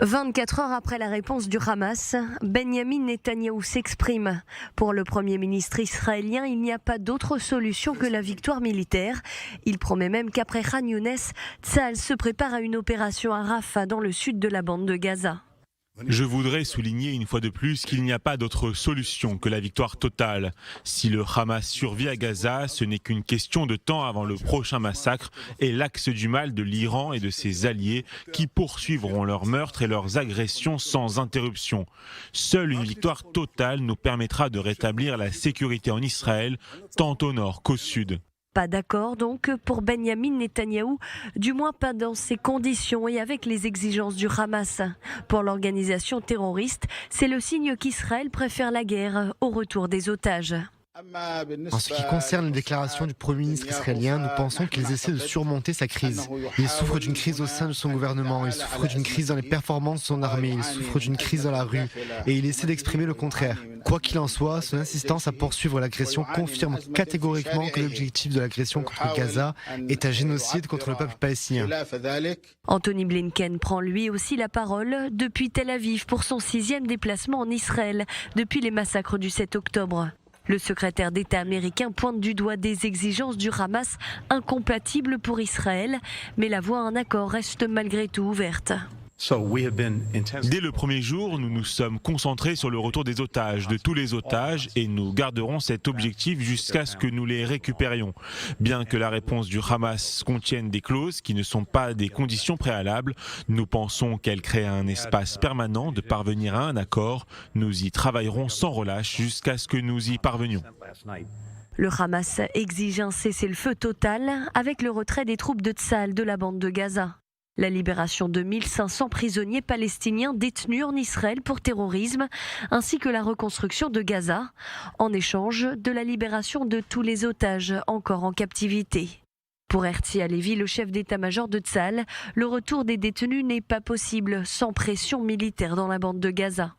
24 heures après la réponse du Hamas, Benyamin Netanyahou s'exprime. Pour le Premier ministre israélien, il n'y a pas d'autre solution que la victoire militaire. Il promet même qu'après Khan Younes, Tsahal se prépare à une opération à Rafah dans le sud de la bande de Gaza. Je voudrais souligner une fois de plus qu'il n'y a pas d'autre solution que la victoire totale. Si le Hamas survit à Gaza, ce n'est qu'une question de temps avant le prochain massacre et l'axe du mal de l'Iran et de ses alliés qui poursuivront leurs meurtres et leurs agressions sans interruption. Seule une victoire totale nous permettra de rétablir la sécurité en Israël, tant au nord qu'au sud. Pas d'accord donc pour Benyamin Netanyahou, du moins pas dans ces conditions et avec les exigences du Hamas. Pour l'organisation terroriste, c'est le signe qu'Israël préfère la guerre au retour des otages. En ce qui concerne les déclarations du Premier ministre israélien, nous pensons qu'il essaie de surmonter sa crise. Il souffre d'une crise au sein de son gouvernement, il souffre d'une crise dans les performances de son armée, il souffre d'une crise dans la rue et il essaie d'exprimer le contraire. Quoi qu'il en soit, son insistance à poursuivre l'agression confirme catégoriquement que l'objectif de l'agression contre Gaza est un génocide contre le peuple palestinien. Anthony Blinken prend lui aussi la parole depuis Tel Aviv pour son 6e déplacement en Israël depuis les massacres du 7 octobre. Le secrétaire d'État américain pointe du doigt des exigences du Hamas incompatibles pour Israël, mais la voie à un accord reste malgré tout ouverte. Dès le premier jour, nous nous sommes concentrés sur le retour des otages, de tous les otages, et nous garderons cet objectif jusqu'à ce que nous les récupérions. Bien que la réponse du Hamas contienne des clauses qui ne sont pas des conditions préalables, nous pensons qu'elle crée un espace permanent de parvenir à un accord. Nous y travaillerons sans relâche jusqu'à ce que nous y parvenions. Le Hamas exige un cessez-le-feu total avec le retrait des troupes de Tsahal de la bande de Gaza. La libération de 1500 prisonniers palestiniens détenus en Israël pour terrorisme, ainsi que la reconstruction de Gaza, en échange de la libération de tous les otages encore en captivité. Pour Herzi Halevi, le chef d'état-major de Tsahal, le retour des détenus n'est pas possible sans pression militaire dans la bande de Gaza.